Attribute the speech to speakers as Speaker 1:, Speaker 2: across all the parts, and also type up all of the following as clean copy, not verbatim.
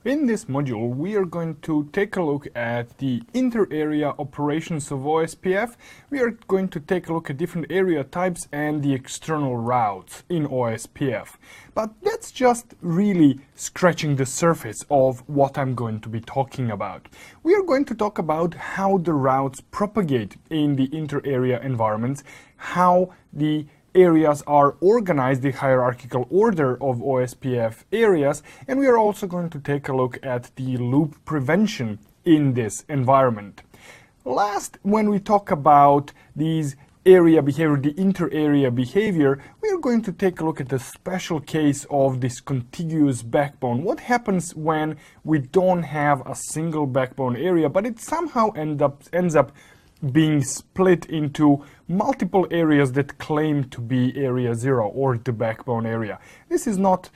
Speaker 1: In this module, we are going to take a look at the inter-area operations of OSPF. We are going to take a look at different area types and the external routes in OSPF. But that's just really scratching the surface of what I'm going to be talking about. We are going to talk about how the routes propagate in the inter-area environments, how the areas are organized, the hierarchical order of OSPF areas, and we are also going to take a look at the loop prevention in this environment. Last, when we talk about these area behavior, the inter-area behavior, we are going to take a look at the special case of this contiguous backbone. What happens when we don't have a single backbone area, but it somehow ends up being split into multiple areas that claim to be area 0 or the backbone area. This is not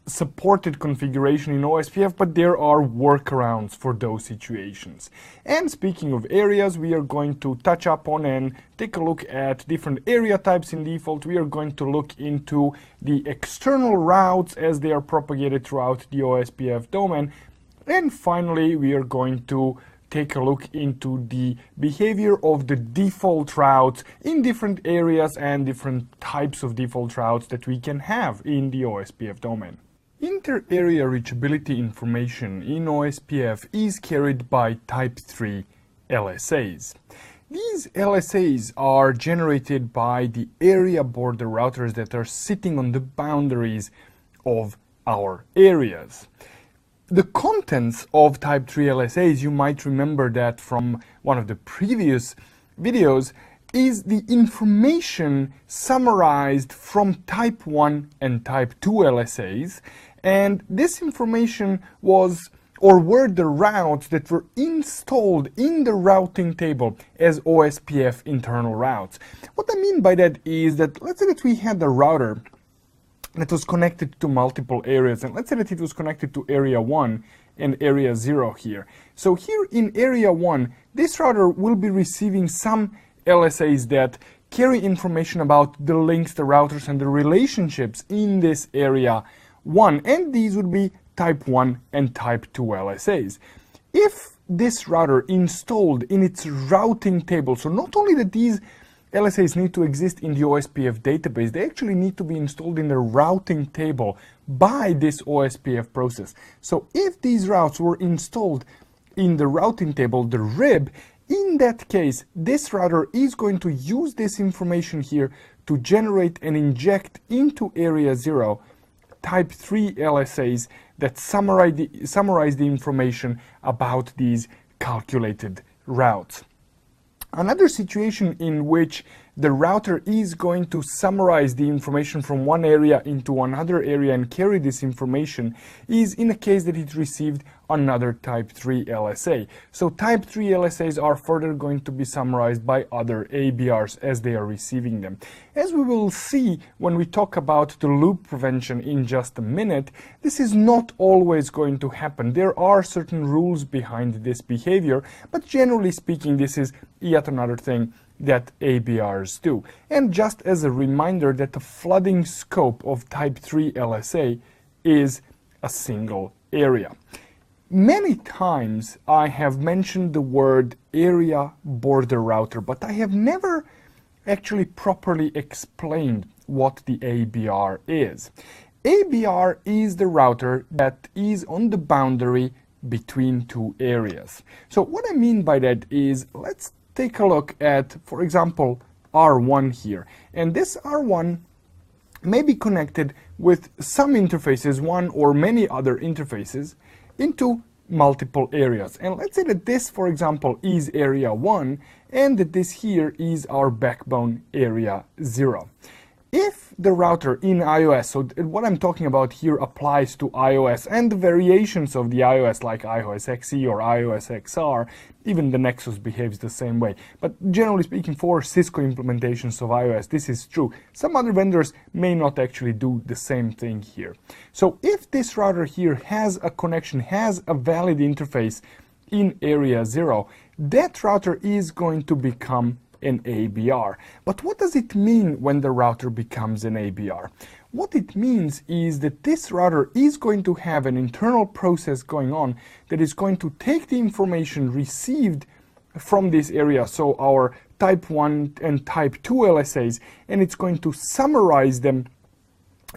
Speaker 1: supported configuration in OSPF, but there are workarounds for those situations. And speaking of areas, we are going to touch up on and take a look at different area types in default. We are going to look into the external routes as they are propagated throughout the OSPF domain. And finally, we are going to take a look into the behavior of the default routes in different areas and different types of default routes that we can have in the OSPF domain. Inter-area reachability information in OSPF is carried by Type 3 LSAs. These LSAs are generated by the area border routers that are sitting on the boundaries of our areas. The contents of Type 3 LSAs, you might remember that from one of the previous videos, is the information summarized from Type 1 and Type 2 LSAs. And this information were the routes that were installed in the routing table as OSPF internal routes. What I mean by that is that, let's say that we had a router that was connected to multiple areas, and let's say that it was connected to area 1 and area 0 here. So here in area 1, this router will be receiving some LSAs that carry information about the links, the routers, and the relationships in this area 1, and these would be Type 1 and Type 2 LSAs. If this router installed in its routing table, so not only that these LSAs need to exist in the OSPF database, they actually need to be installed in the routing table by this OSPF process. So if these routes were installed in the routing table, the RIB, in that case, this router is going to use this information here to generate and inject into area 0 Type 3 LSAs that summarize the information about these calculated routes. Another situation in which the router is going to summarize the information from one area into another area and carry this information is in a case that it received another Type 3 LSA. So Type 3 LSAs are further going to be summarized by other ABRs as they are receiving them. As we will see when we talk about the loop prevention in just a minute, this is not always going to happen. There are certain rules behind this behavior, but generally speaking, this is yet another thing that ABRs do. And just as a reminder that the flooding scope of Type 3 LSA is a single area. Many times I have mentioned the word area border router, but I have never actually properly explained what the ABR is. ABR is the router that is on the boundary between two areas. So what I mean by that is, let's take a look at, for example, R1 here. And this R1 may be connected with some interfaces, one or many other interfaces, into multiple areas. And let's say that this, for example, is area 1, and that this here is our backbone area 0. If the router in iOS, so what I'm talking about here applies to iOS and the variations of the iOS like iOS XE or iOS XR, even the Nexus behaves the same way. But generally speaking, for Cisco implementations of iOS, this is true. Some other vendors may not actually do the same thing here. So if this router here has a connection, has a valid interface in area 0, that router is going to become an ABR. But what does it mean when the router becomes an ABR? What it means is that this router is going to have an internal process going on that is going to take the information received from this area, so our type 1 and type 2 LSAs, and it's going to summarize them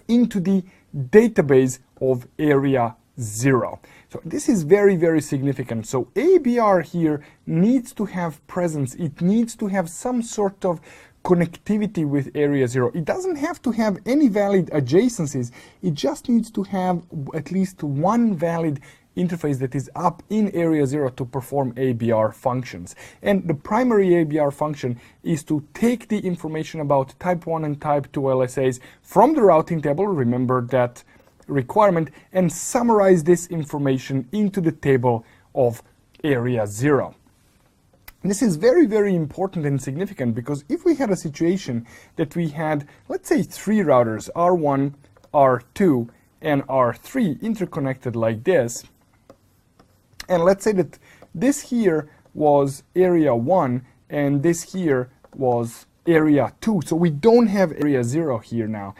Speaker 1: into the database of area 0. So this is very, very significant. So ABR here needs to have presence. It needs to have some sort of connectivity with area 0. It doesn't have to have any valid adjacencies. It just needs to have at least one valid interface that is up in area 0 to perform ABR functions. And the primary ABR function is to take the information about type 1 and type 2 LSAs from the routing table, remember that requirement, and summarize this information into the table of area 0. This is very, very important and significant, because if we had a situation that we had, let's say, 3 routers, R1, R2, and R3 interconnected like this, and let's say that this here was area 1 and this here was area 2, so we don't have area 0 here now.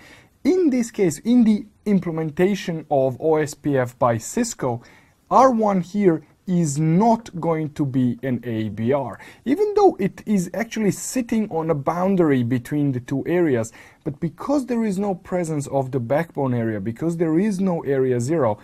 Speaker 1: In this case, in the implementation of OSPF by Cisco, R1 here is not going to be an ABR, even though it is actually sitting on a boundary between the two areas. But because there is no presence of the backbone area, because there is no area 0,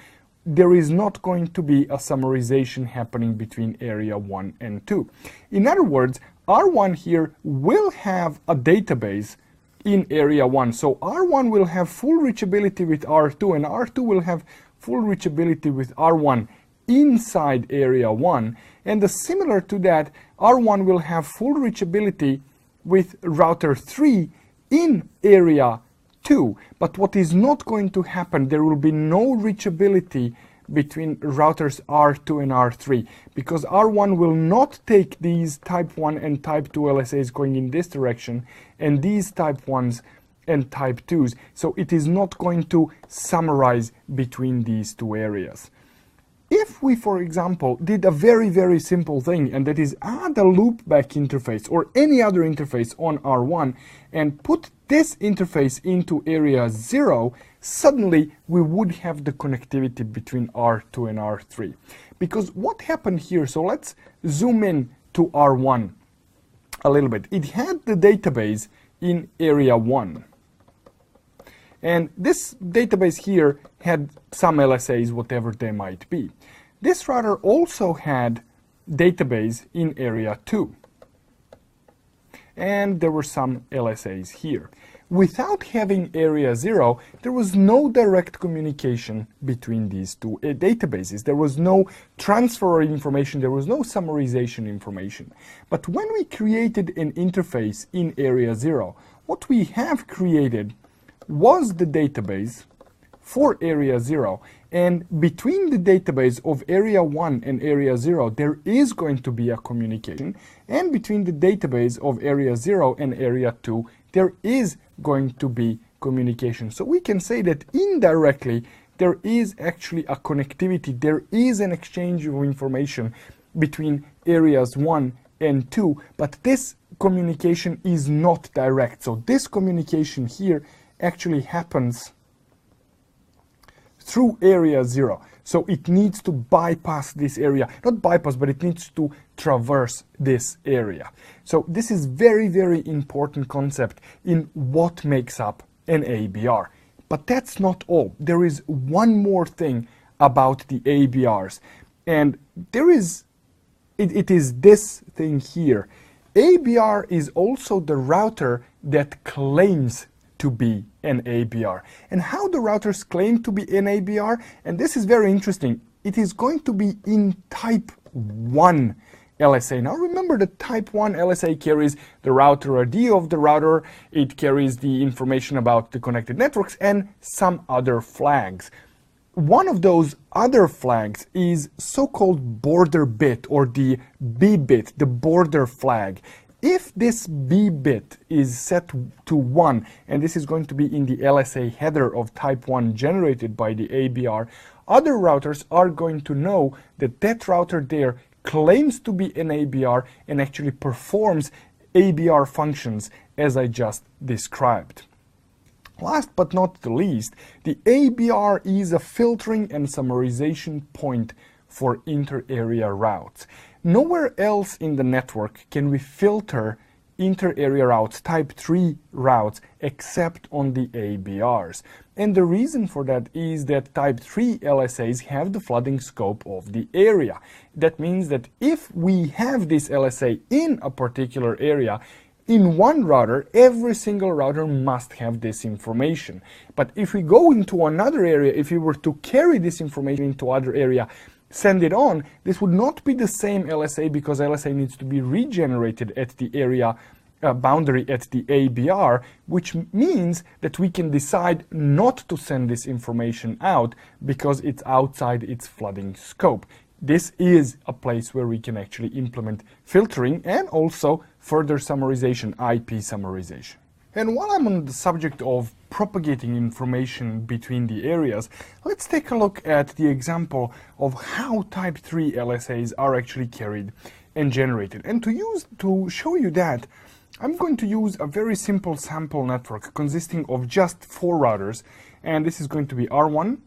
Speaker 1: there is not going to be a summarization happening between area 1 and 2. In other words, R1 here will have a database in area 1. So R1 will have full reachability with R2, and R2 will have full reachability with R1 inside area 1. And similar to that, R1 will have full reachability with router 3 in area 2. But what is not going to happen, there will be no reachability between routers R2 and R3, because R1 will not take these type 1 and type 2 LSAs going in this direction and these type 1s and type 2s. So it is not going to summarize between these two areas. If we, for example, did a very, very simple thing, and that is add a loopback interface or any other interface on R1 and put this interface into area 0, suddenly we would have the connectivity between R2 and R3. Because what happened here, so let's zoom in to R1 a little bit. It had the database in area 1. And this database here had some LSAs, whatever they might be. This router also had database in area 2. And there were some LSAs here. Without having area 0, there was no direct communication between these two databases. There was no transfer of information, there was no summarization information. But when we created an interface in area 0, what we have created was the database for area 0, and between the database of area 1 and area 0 there is going to be a communication, and between the database of area 0 and area 2 there is going to be communication. So we can say that indirectly there is actually a connectivity, there is an exchange of information between areas 1 and 2, but this communication is not direct. So this communication here actually happens through area 0. So it needs to bypass this area, not bypass, but it needs to traverse this area. So this is very, very important concept in what makes up an ABR. But that's not all. There is one more thing about the ABRs, and it is this thing here. ABR is also the router that claims to be an ABR. And how the routers claim to be an ABR, and this is very interesting, it is going to be in type 1 LSA. Now remember, the type 1 LSA carries the router ID of the router, it carries the information about the connected networks and some other flags. One of those other flags is so-called border bit, or the B bit, the border flag. If this B bit is set to 1, and this is going to be in the LSA header of type 1 generated by the ABR, other routers are going to know that that router there claims to be an ABR and actually performs ABR functions as I just described. Last but not the least, the ABR is a filtering and summarization point for inter-area routes. Nowhere else in the network can we filter inter-area routes, type 3 routes, except on the ABRs. And the reason for that is that type 3 LSAs have the flooding scope of the area. That means that if we have this LSA in a particular area, in one router, every single router must have this information. But if we go into another area, if we were to carry this information into other area, send it on, this would not be the same LSA because LSA needs to be regenerated at the area boundary at the ABR, which means that we can decide not to send this information out because it's outside its flooding scope. This is a place where we can actually implement filtering and also further summarization, IP summarization. And while I'm on the subject of propagating information between the areas, let's take a look at the example of how type 3 LSAs are actually carried and generated. And to show you that, I'm going to use a very simple sample network consisting of just 4 routers, and this is going to be R1,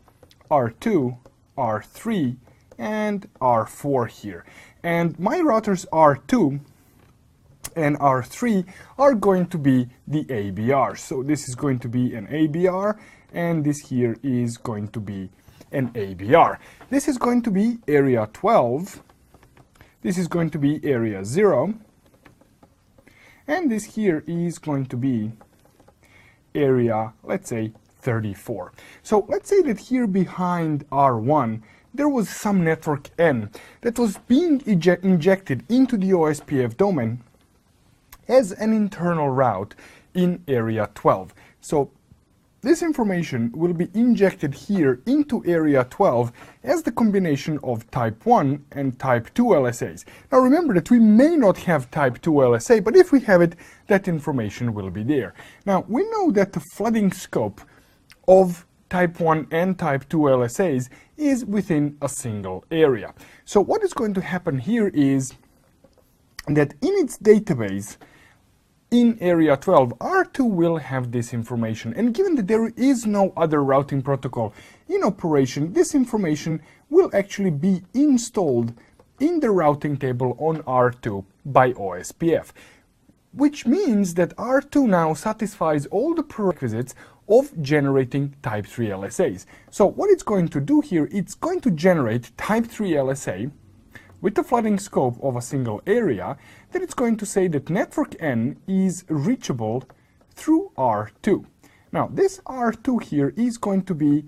Speaker 1: R2, R3, and R4 here. And my routers R2 and R3 are going to be the ABR. So this is going to be an ABR, and this here is going to be an ABR. This is going to be area 12, this is going to be area 0, and this here is going to be area, let's say, 34. So let's say that here behind R1, there was some network N that was being injected into the OSPF domain as an internal route in area 12. So this information will be injected here into area 12 as the combination of type 1 and type 2 LSAs. Now remember that we may not have type 2 LSA, but if we have it, that information will be there. Now we know that the flooding scope of type 1 and type 2 LSAs is within a single area. So what is going to happen here is that in its database, in area 12, R2 will have this information, and given that there is no other routing protocol in operation, this information will actually be installed in the routing table on R2 by OSPF, which means that R2 now satisfies all the prerequisites of generating type 3 LSAs. So what it's going to do here, it's going to generate type 3 LSA with the flooding scope of a single area, then it's going to say that network N is reachable through R2. Now this R2 here is going to be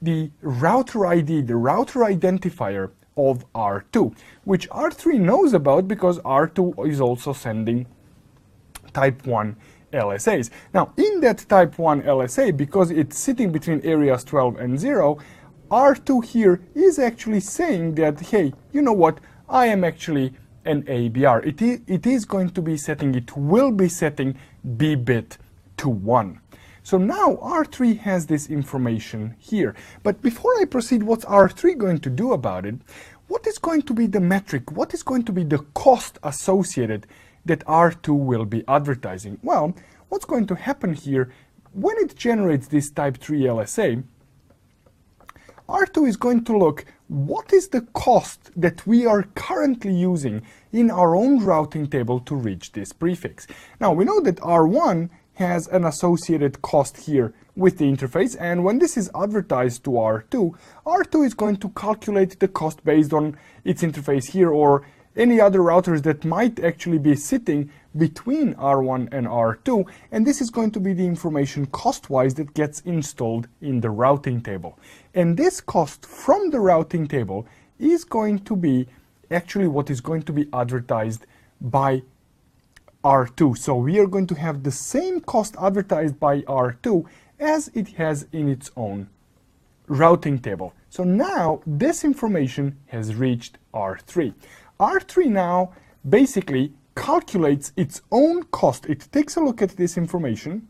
Speaker 1: the router ID, the router identifier of R2, which R3 knows about because R2 is also sending type 1 LSAs. Now in that type 1 LSA, because it's sitting between areas 12 and 0, R2 here is actually saying that, hey, you know what, I am actually an ABR. It is going to be setting, it will be setting B bit to 1. So now R3 has this information here. But before I proceed, what's R3 going to do about it? What is going to be the metric? What is going to be the cost associated that R2 will be advertising? Well, what's going to happen here, when it generates this type 3 LSA, R2 is going to look what is the cost that we are currently using in our own routing table to reach this prefix. Now we know that R1 has an associated cost here with the interface, and when this is advertised to R2, R2 is going to calculate the cost based on its interface here or any other routers that might actually be sitting between R1 and R2, and this is going to be the information cost-wise that gets installed in the routing table. And this cost from the routing table is going to be actually what is going to be advertised by R2. So we are going to have the same cost advertised by R2 as it has in its own routing table. So now this information has reached R3. R3 now basically calculates its own cost. It takes a look at this information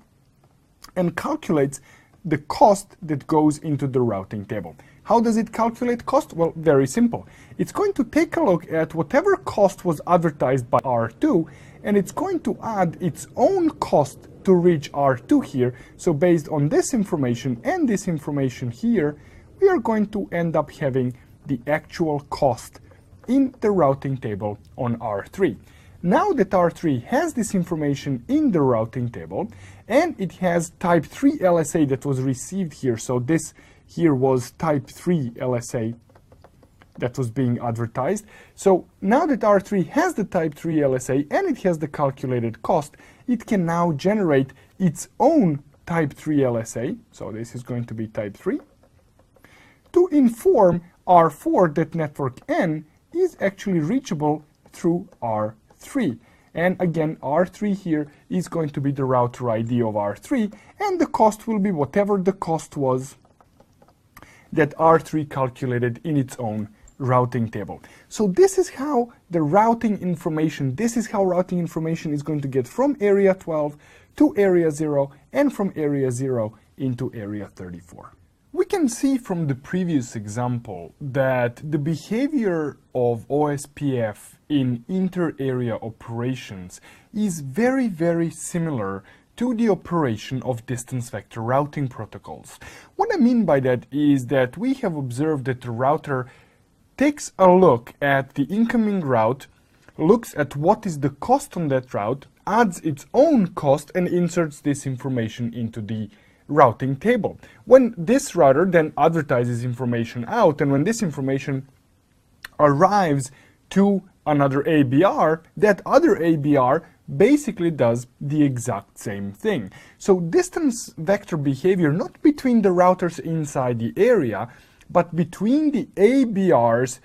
Speaker 1: and calculates the cost that goes into the routing table. How does it calculate cost? Well, very simple. It's going to take a look at whatever cost was advertised by R2, and it's going to add its own cost to reach R2 here. So based on this information and this information here, we are going to end up having the actual cost in the routing table on R3. Now that R3 has this information in the routing table, and it has type 3 LSA that was received here, so this here was type 3 LSA that was being advertised. So now that R3 has the type 3 LSA and it has the calculated cost, it can now generate its own type 3 LSA, so this is going to be type 3, to inform R4 that network N is actually reachable through R3. And again, R3 here is going to be the router ID of R3, and the cost will be whatever the cost was that R3 calculated in its own routing table. So this is how the routing information, this is how routing information is going to get from area 12 to area 0 and from area 0 into area 34. We can see from the previous example that the behavior of OSPF in inter-area operations is very, very similar to the operation of distance vector routing protocols. What I mean by that is that we have observed that the router takes a look at the incoming route, looks at what is the cost on that route, adds its own cost, and inserts this information into the routing table. When this router then advertises information out, and when this information arrives to another ABR, that other ABR basically does the exact same thing. So distance vector behavior, not between the routers inside the area, but between the ABRs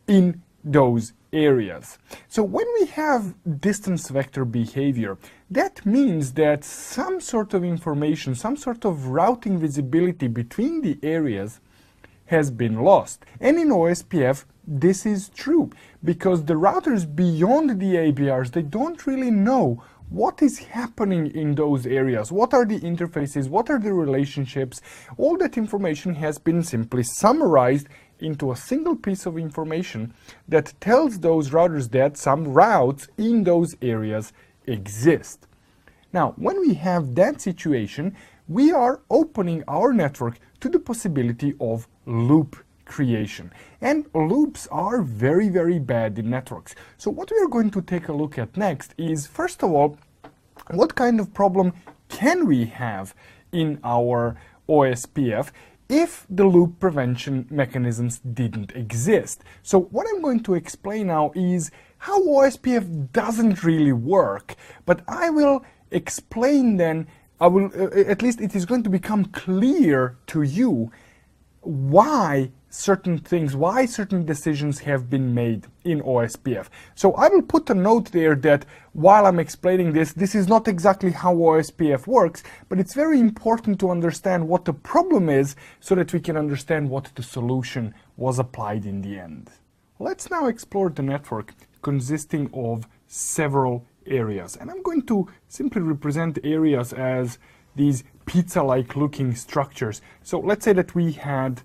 Speaker 1: in those areas. So when we have distance vector behavior, that means that some sort of information, some sort of routing visibility between the areas has been lost. And in OSPF, this is true, because the routers beyond the ABRs, they don't really know what is happening in those areas, what are the interfaces, what are the relationships. All that information has been simply summarized into a single piece of information that tells those routers that some routes in those areas exist. Now, when we have that situation, we are opening our network to the possibility of loop creation. And loops are very, very bad in networks. So what we are going to take a loop at next is, first of all, what kind of problem can we have in our OSPF if the loop prevention mechanisms didn't exist? So what I'm going to explain now is how OSPF doesn't really work, but I will explain then, at least it is going to become clear to you why certain things, why certain decisions have been made in OSPF. So I will put a note there that while I'm explaining this, this is not exactly how OSPF works, but it's very important to understand what the problem is so that we can understand what the solution was applied in the end. Let's now explore the network consisting of several areas. And I'm going to simply represent areas as these pizza-like looking structures. So let's say that we had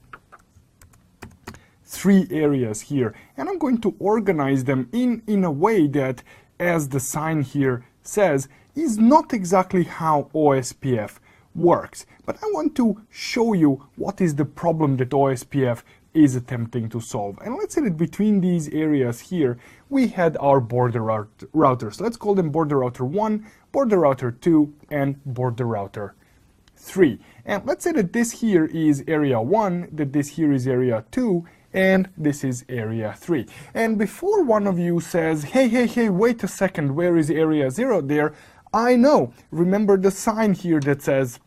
Speaker 1: 3 areas here, and I'm going to organize them in a way that, as the sign here says, is not exactly how OSPF works. But I want to show you what is the problem that OSPF is attempting to solve. And let's say that between these areas here, we had our border routers. Let's call them border router 1, border router 2, and border router 3. And let's say that this here is area 1, that this here is area 2, and this is area 3. And before one of you says, hey, wait a second, where is area 0 there? I know. Remember the sign here that says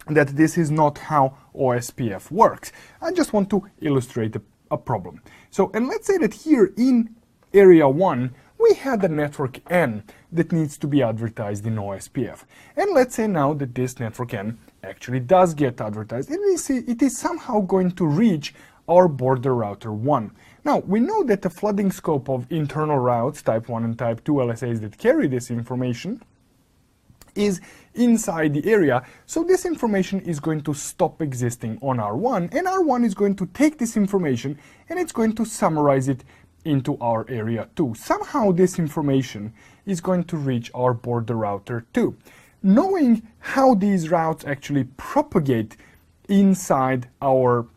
Speaker 1: that this is not how OSPF works. I just want to illustrate a problem. So, and let's say that here in area 1, we had a network N that needs to be advertised in OSPF. And let's say now that this network N actually does get advertised. It is somehow going to reach our border router 1. Now, we know that the flooding scope of internal routes, type 1 and type 2 LSAs that carry this information, is inside the area. So this information is going to stop existing on R1, and R1 is going to take this information and it's going to summarize it into our area 2. Somehow this information is going to reach our border router 2. Knowing how these routes actually propagate inside our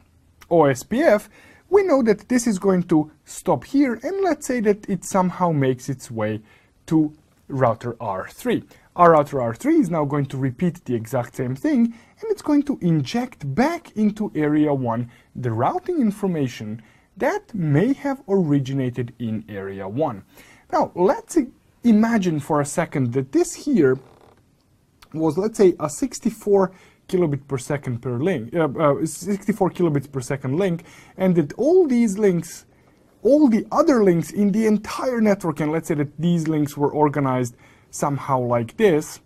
Speaker 1: OSPF, we know that this is going to stop here, and let's say that it somehow makes its way to router R3. Our router R3 is now going to repeat the exact same thing, and it's going to inject back into area 1 the routing information that may have originated in area 1. Now, let's imagine for a second that this here was, let's say, a 64 kilobit per second per link, 64 kilobits per second link, and that all these links, all the other links in the entire network, and let's say that these links were organized somehow like this,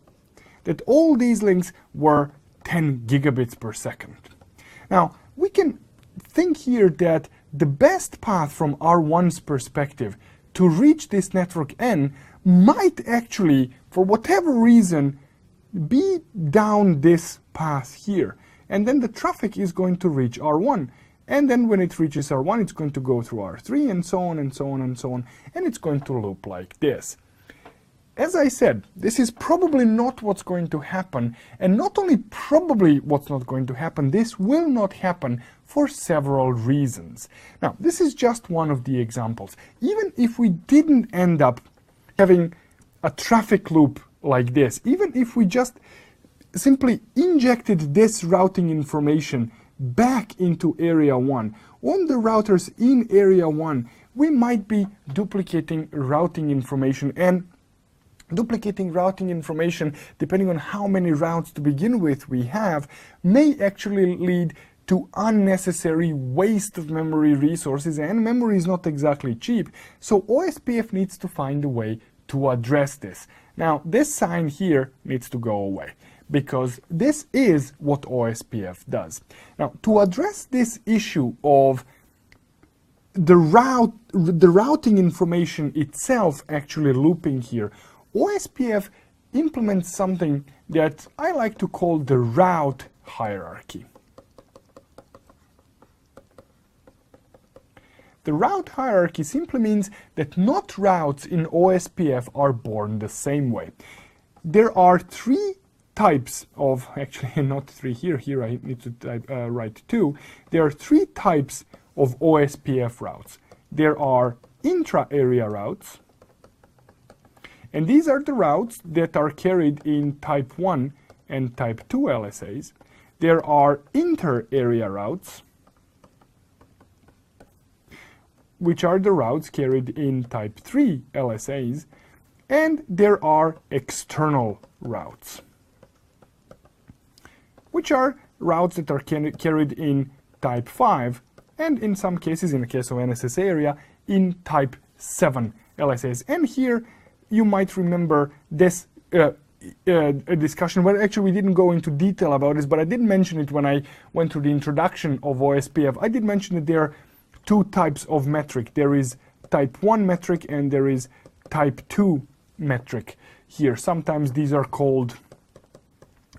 Speaker 1: that all these links were 10 gigabits per second. Now, we can think here that the best path from R1's perspective to reach this network N might actually, for whatever reason, be down this path here. And then the traffic is going to reach R1. And then when it reaches R1, it's going to go through R3 and so on and so on and so on. And it's going to loop like this. As I said, this is probably not what's going to happen, and not only probably what's not going to happen, this will not happen for several reasons. Now, this is just one of the examples. Even if we didn't end up having a traffic loop like this, even if we just simply injected this routing information back into area 1, on the routers in area 1, we might be duplicating routing information, and duplicating routing information, depending on how many routes to begin with we have, may actually lead to unnecessary waste of memory resources, and memory is not exactly cheap, so OSPF needs to find a way to address this. Now, this sign here needs to go away, because this is what OSPF does. Now, to address this issue of the routing information itself actually looping here, OSPF implements something that I like to call the route hierarchy. The route hierarchy simply means that not routes in OSPF are born the same way. There are three types of, actually not three here I need to write two. There are three types of OSPF routes. There are intra-area routes, and these are the routes that are carried in type 1 and type 2 LSAs. There are inter-area routes, which are the routes carried in type 3 LSAs, and there are external routes, which are routes that are carried in type 5, and in some cases, in the case of NSSA area, in type 7 LSAs. And here you might remember this a discussion where actually we didn't go into detail about this, but I did mention it when I went through the introduction of OSPF. I did mention that there are two types of metric. There is type 1 metric and there is type 2 metric here. Sometimes these are called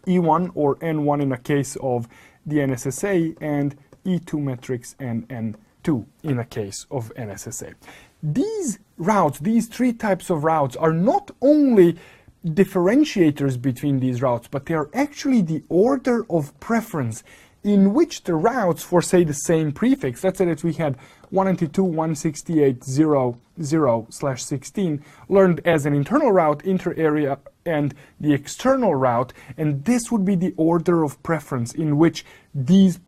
Speaker 1: E1 or N1 in the case of the NSSA, and E2 metrics and N2 in the case of NSSA. These routes, these three types of routes, are not only differentiators between these routes, but they are actually the order of preference in which the routes for, say, the same prefix, let's say that we had 192.168.0.0/16 learned as an internal route, inter-area, and the external route, and this would be the order of preference in which these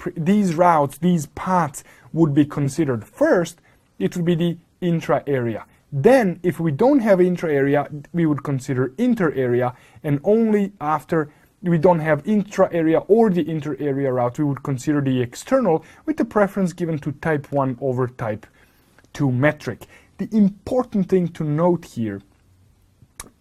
Speaker 1: routes, these paths would be considered. First, it would be the intra-area. Then, if we don't have intra-area, we would consider inter-area, and only after we don't have intra-area or the inter-area route, we would consider the external, with the preference given to type 1 over type 2 metric. The important thing to note here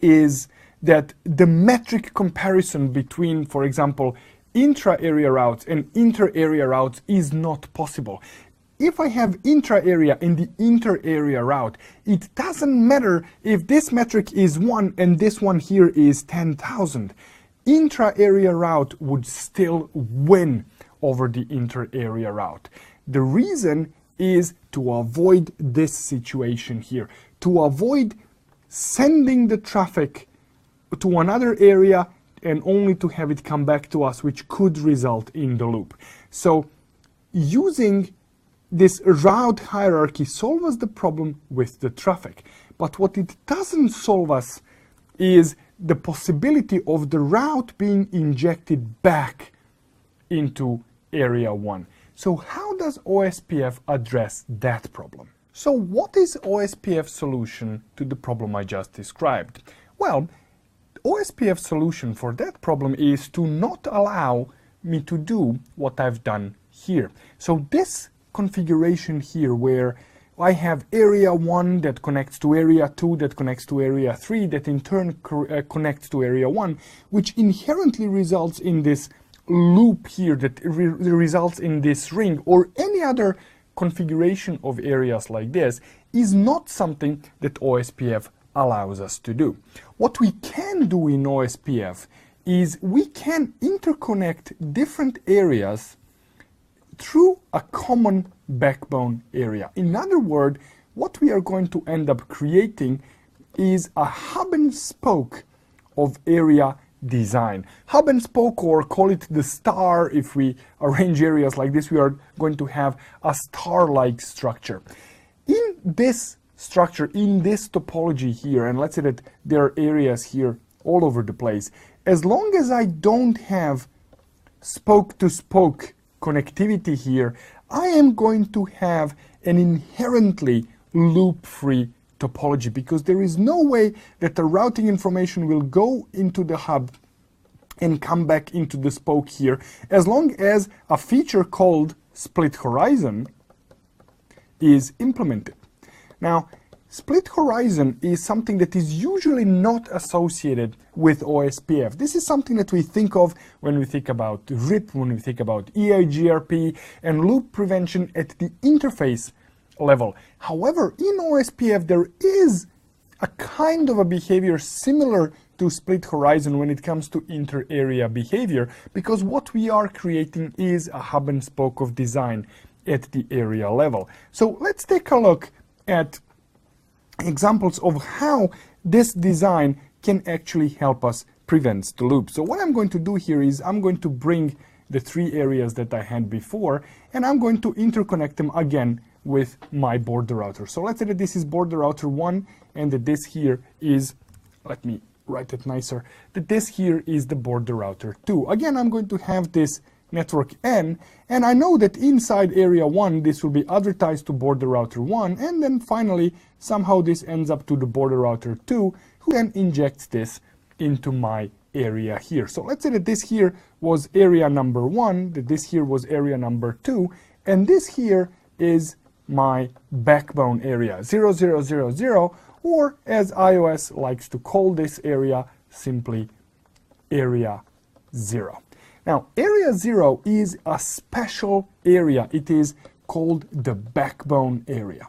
Speaker 1: is that the metric comparison between, for example, intra-area routes and inter-area routes is not possible. if I have intra-area and the inter-area route, it doesn't matter if this metric is 1 and this one here is 10,000. Intra-area route would still win over the inter-area route. The reason is to avoid this situation here, to avoid sending the traffic to another area and only to have it come back to us, which could result in the loop. So using this route hierarchy solves the problem with the traffic. But what it doesn't solve us is the possibility of the route being injected back into area 1. So how does OSPF address that problem? So what is OSPF's solution to the problem I just described? Well, OSPF's solution for that problem is to not allow me to do what I've done here. So this configuration here, where I have area 1 that connects to area 2, that connects to area 3, that in turn connects to area 1, which inherently results in this loop here, that results in this ring, or any other configuration of areas like this, is not something that OSPF allows us to do. What we can do in OSPF is we can interconnect different areas through a common backbone area. In other words, what we are going to end up creating is a hub and spoke of area design. Hub and spoke, or call it the star, if we arrange areas like this, we are going to have a star-like structure. In this structure, in this topology here, and let's say that there are areas here all over the place, as long as I don't have spoke-to-spoke connectivity here, I am going to have an inherently loop-free topology, because there is no way that the routing information will go into the hub and come back into the spoke here, as long as a feature called split horizon is implemented. Now, split horizon is something that is usually not associated with OSPF. This is something that we think of when we think about RIP, when we think about EIGRP and loop prevention at the interface level. However, in OSPF there is a kind of a behavior similar to split horizon when it comes to inter-area behavior, because what we are creating is a hub and spoke of design at the area level. So let's take a look at examples of how this design can actually help us prevent the loop. So what I'm going to do here is I'm going to bring the 3 areas that I had before, and I'm going to interconnect them again with my border router. So let's say that this is border router 1 and that this here is, let me write it nicer, that this here is the border router 2. Again, I'm going to have this network N, and I know that inside area 1 this will be advertised to border router 1, and then finally somehow this ends up to the border router 2, who then injects this into my area here. So let's say that this here was area number 1, that this here was area number 2, and this here is my backbone area 0000, or as iOS likes to call this area, simply area 0. Now, area 0 is a special area. It is called the backbone area.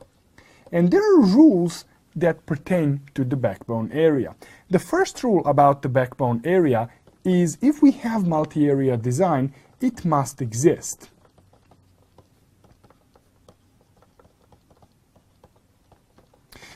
Speaker 1: And there are rules that pertain to the backbone area. The first rule about the backbone area is if we have multi-area design, it must exist.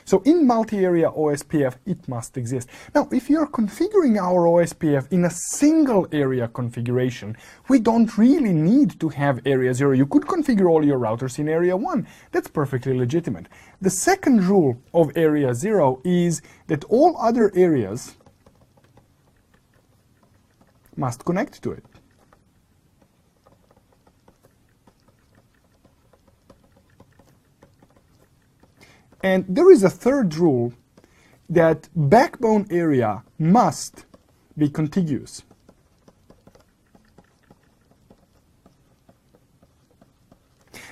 Speaker 1: So in multi-area OSPF, it must exist. Now, if you're configuring our OSPF in a single area configuration, we don't really need to have area 0. You could configure all your routers in area 1. That's perfectly legitimate. The second rule of area 0 is that all other areas must connect to it. And there is a third rule, that backbone area must be contiguous.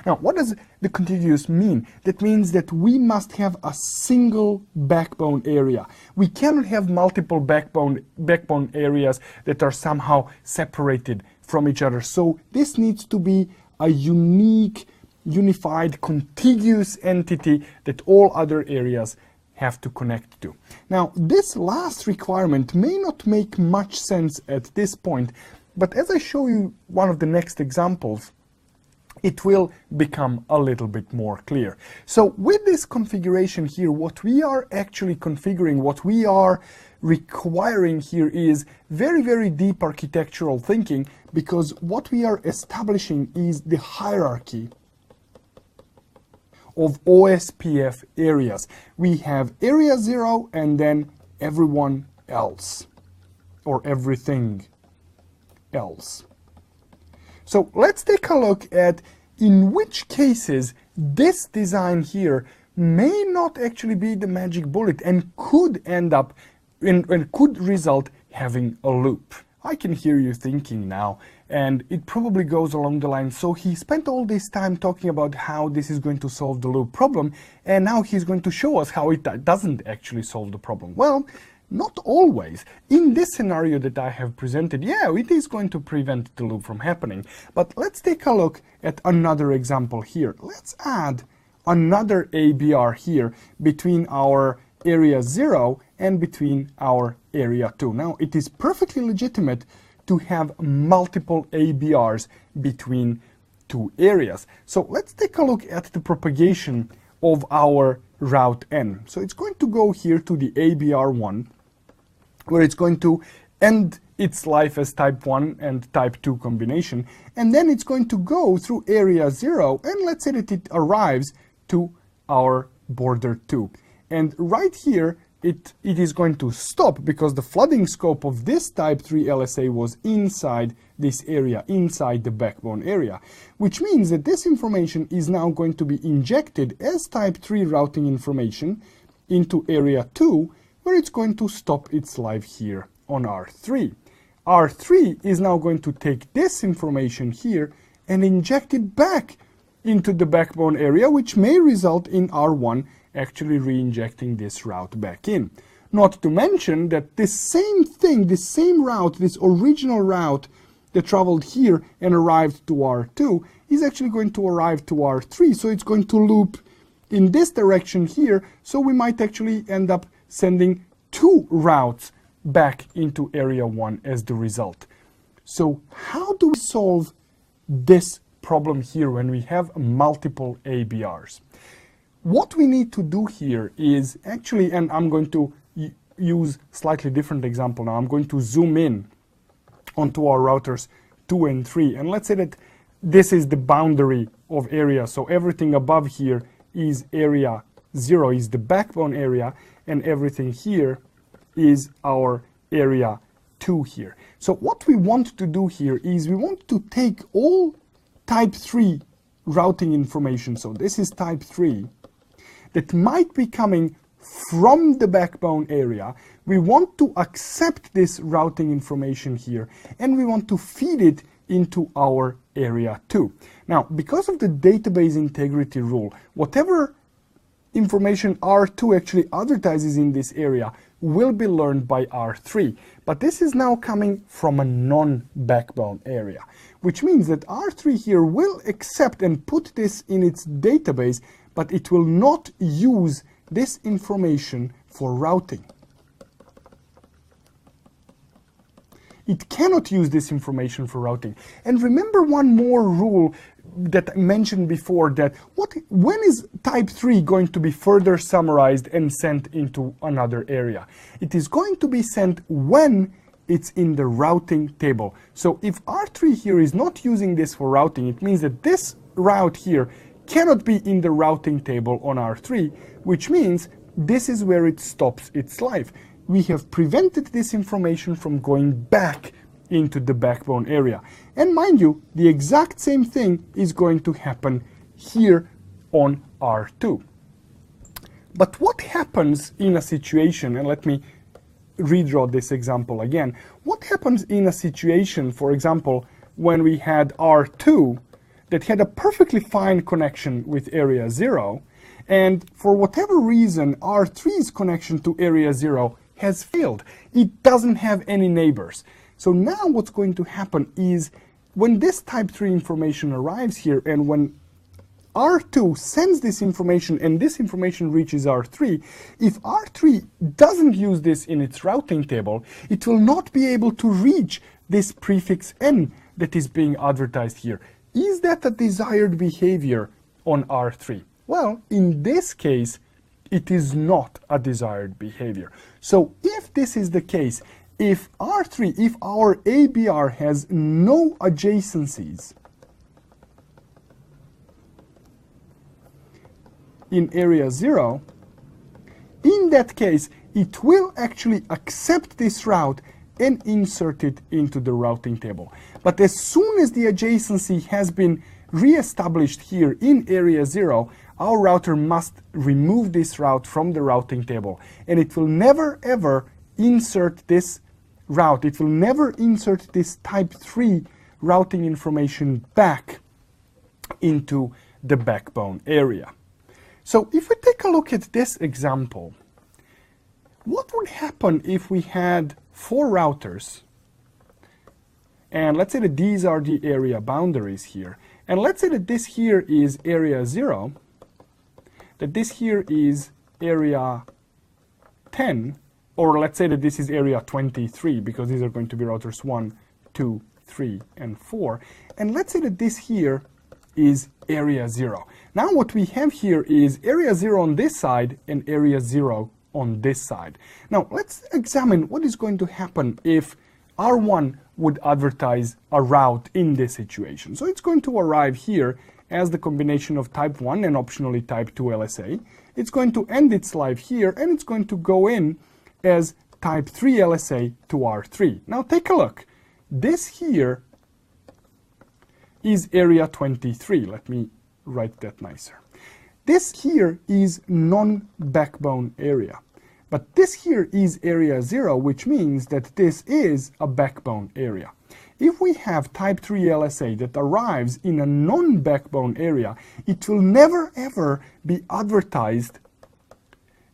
Speaker 1: Now, what does the contiguous mean? That means that we must have a single backbone area. We cannot have multiple backbone areas that are somehow separated from each other. So this needs to be a unique unified, contiguous entity that all other areas have to connect to. Now, this last requirement may not make much sense at this point, but as I show you one of the next examples, it will become a little bit more clear. So with this configuration here, what we are actually configuring, what we are requiring here is very, very deep architectural thinking, because what we are establishing is the hierarchy of OSPF areas. We have area 0 and then everyone else, or everything else. So let's take a look at in which cases this design here may not actually be the magic bullet and could end up and could result having a loop. I can hear you thinking now, and it probably goes along the line, so he spent all this time talking about how this is going to solve the loop problem, and now he's going to show us how it doesn't actually solve the problem. Well, not always. In this scenario that I have presented, yeah, it is going to prevent the loop from happening. But let's take a look at another example here. Let's add another ABR here between our area 0 and between our area 2. Now, it is perfectly legitimate to have multiple ABRs between two areas. So let's take a look at the propagation of our route N. So it's going to go here to the ABR1, where it's going to end its life as type 1 and type 2 combination, and then it's going to go through area 0, and let's say that it arrives to our border 2. And right here, it is going to stop, because the flooding scope of this type 3 LSA was inside this area, inside the backbone area, which means that this information is now going to be injected as type 3 routing information into area 2, where it's going to stop its life here on R3. R3 is now going to take this information here and inject it back into the backbone area, which may result in R1 actually re-injecting this route back in. Not to mention that this same thing, this same route, this original route that traveled here and arrived to R2 is actually going to arrive to R3, so it's going to loop in this direction here, so we might actually end up sending two routes back into area 1 as the result. So how do we solve this problem here when we have multiple ABRs? What we need to do here is actually, and I'm going to use slightly different example now, I'm going to zoom in onto our routers 2 and 3, and let's say that this is the boundary of area, so everything above here is area 0, is the backbone area, and everything here is our area 2 here. So what we want to do here is we want to take all type 3 routing information, so this is type 3, that might be coming from the backbone area. We want to accept this routing information here, and we want to feed it into our area 2. Now, because of the database integrity rule, whatever information R2 actually advertises in this area will be learned by R3. But this is now coming from a non-backbone area, which means that R3 here will accept and put this in its database, but it will not use this information for routing. It cannot use this information for routing. And remember one more rule that I mentioned before, that when is type 3 going to be further summarized and sent into another area? It is going to be sent when it's in the routing table. So if R3 here is not using this for routing, it means that this route here cannot be in the routing table on R3, which means this is where it stops its life. We have prevented this information from going back into the backbone area. And mind you, the exact same thing is going to happen here on R2. But what happens in a situation, and let me redraw this example again, what happens in a situation, for example, when we had R2 that had a perfectly fine connection with area 0, and for whatever reason R3's connection to area 0 has failed. It doesn't have any neighbors. So now what's going to happen is when this type 3 information arrives here, and when R2 sends this information and this information reaches R3, if R3 doesn't use this in its routing table, it will not be able to reach this prefix N that is being advertised here. Is that a desired behavior on R3? Well, in this case, it is not a desired behavior. So if this is the case, if R3, if our ABR has no adjacencies in area 0, in that case, it will actually accept this route and insert it into the routing table. But as soon as the adjacency has been re-established here in area 0, our router must remove this route from the routing table, and it will never ever insert this route. It will never insert this type 3 routing information back into the backbone area. So if we take a look at this example, what would happen if we had 4 routers, and let's say that these are the area boundaries here, and let's say that this here is area 0, that this here is area 10, or let's say that this is area 23, because these are going to be routers 1, 2, 3, and 4, and let's say that this here is area 0. Now what we have here is area 0 on this side and area 0 on this side. Now let's examine what is going to happen if R1 would advertise a route in this situation. So it's going to arrive here as the combination of type 1 and optionally type 2 LSA. It's going to end its life here, and it's going to go in as type 3 LSA to R3. Now take a look. This here is area 23. Let me write that nicer. This here is non-backbone area. But this here is area 0, which means that this is a backbone area. If we have type 3 LSA that arrives in a non-backbone area, it will never ever be advertised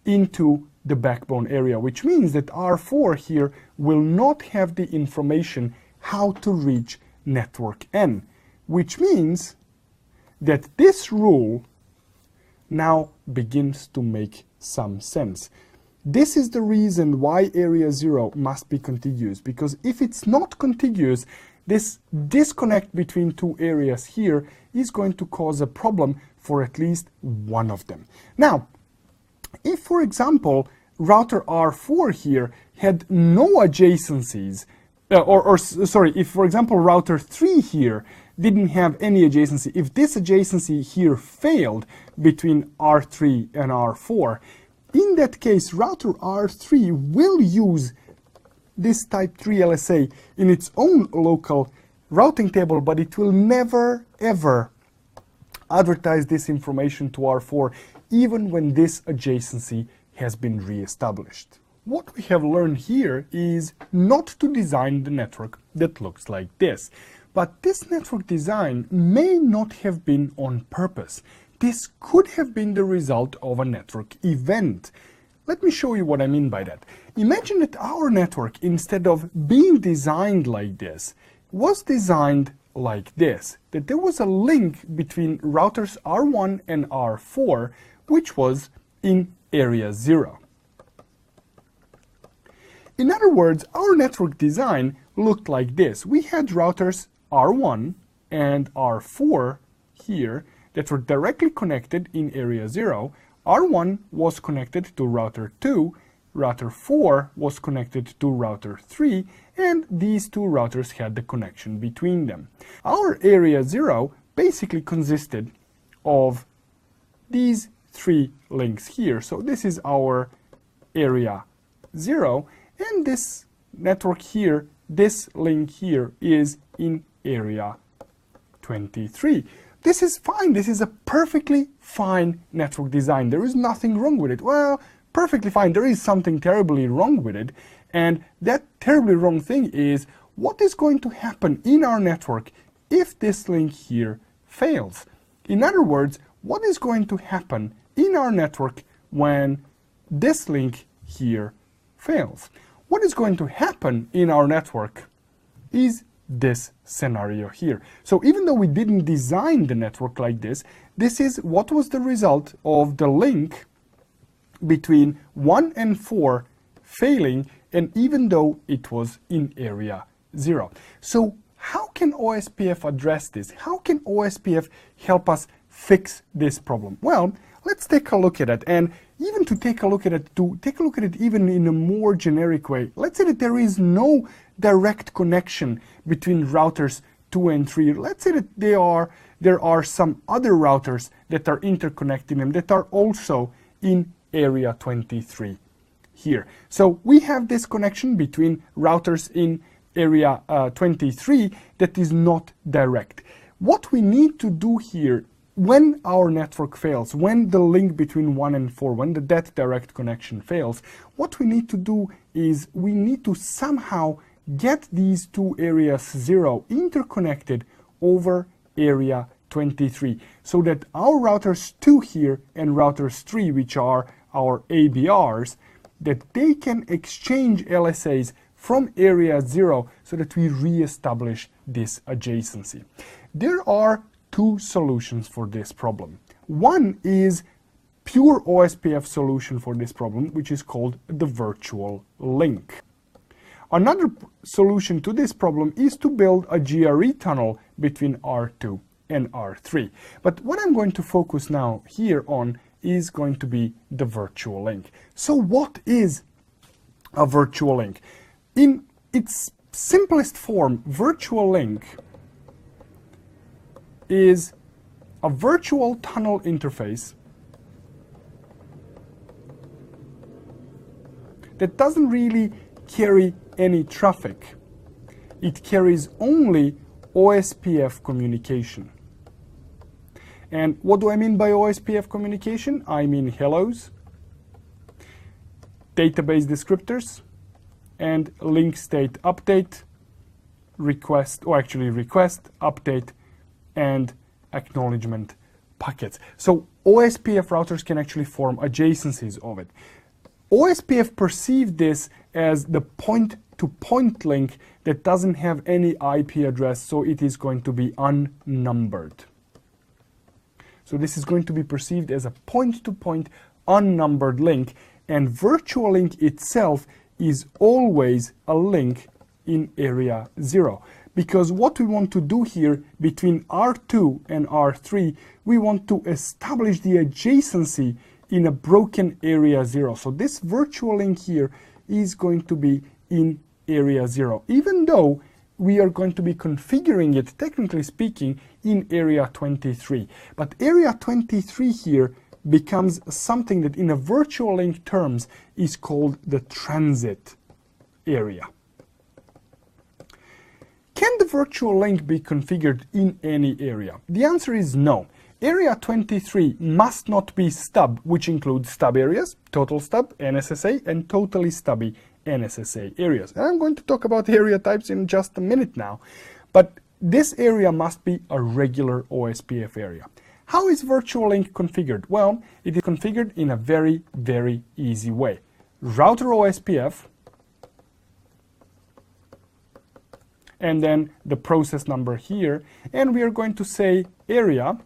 Speaker 1: into the backbone area, which means that R4 here will not have the information how to reach network N, which means that this rule now begins to make some sense. This is the reason why area 0 must be contiguous, because if it's not contiguous, this disconnect between 2 areas here is going to cause a problem for at least one of them. Now, if for example, router R4 here had no adjacencies, if for example router 3 here didn't have any adjacency, if this adjacency here failed between R3 and R4, in that case, router R3 will use this type 3 LSA in its own local routing table, but it will never ever advertise this information to R4, even when this adjacency has been re-established. What we have learned here is not to design the network that looks like this. But this network design may not have been on purpose. This could have been the result of a network event. Let me show you what I mean by that. Imagine that our network, instead of being designed like this, was designed like this. That there was a link between routers R1 and R4, which was in area 0. In other words, our network design looked like this. We had routers R1 and R4 here that were directly connected in area 0. R1 was connected to router 2, router 4 was connected to router 3, and these 2 routers had the connection between them. Our area 0 basically consisted of these 3 links here. So this is our area 0, and this network here, this link here is in area 23. This is fine. This is a perfectly fine network design. There is nothing wrong with it. Well, perfectly fine. There is something terribly wrong with it. And that terribly wrong thing is what is going to happen in our network if this link here fails. In other words, what is going to happen in our network when this link here fails? What is going to happen in our network is this scenario here. So even though we didn't design the network like this, this is what was the result of the link between 1 and 4 failing, and even though it was in area 0. So how can OSPF address this? How can OSPF help us fix this problem? Well, let's take a look at it. And even to take a look at it even in a more generic way, let's say that there is no direct connection between routers 2 and 3. Let's say that there are some other routers that are interconnecting them that are also in area 23 here. So we have this connection between routers in area 23 that is not direct. What we need to do here when our network fails, when the link between 1 and 4, when that direct connection fails, what we need to do is we need to somehow get these two areas 0 interconnected over area 23, so that our routers 2 here and routers 3, which are our ABRs, that they can exchange LSAs from area 0 so that we re-establish this adjacency. There are two solutions for this problem. One is pure OSPF solution for this problem, which is called the virtual link. Another solution to this problem is to build a GRE tunnel between R2 and R3. But what I'm going to focus now here on is going to be the virtual link. So what is a virtual link? In its simplest form, virtual link is a virtual tunnel interface that doesn't really carry any traffic. It carries only OSPF communication. And what do I mean by OSPF communication? I mean hellos, database descriptors, and link state update, request, update, and acknowledgement packets. So OSPF routers can actually form adjacencies of it. OSPF perceived this as the point-to-point link that doesn't have any IP address, so it is going to be unnumbered. So this is going to be perceived as a point-to-point unnumbered link, and virtual link itself is always a link in area 0. Because what we want to do here between R2 and R3, we want to establish the adjacency in a broken area 0. So this virtual link here is going to be in area 0, even though we are going to be configuring it, technically speaking, in area 23. But area 23 here becomes something that in a virtual link terms is called the transit area. Can the virtual link be configured in any area? The answer is no. Area 23 must not be stub, which includes stub areas, total stub, NSSA, and totally stubby NSSA areas. And I'm going to talk about area types in just a minute now. But this area must be a regular OSPF area. How is virtual link configured? Well, it is configured in a very, very easy way. Router OSPF, and then the process number here, and we are going to say area,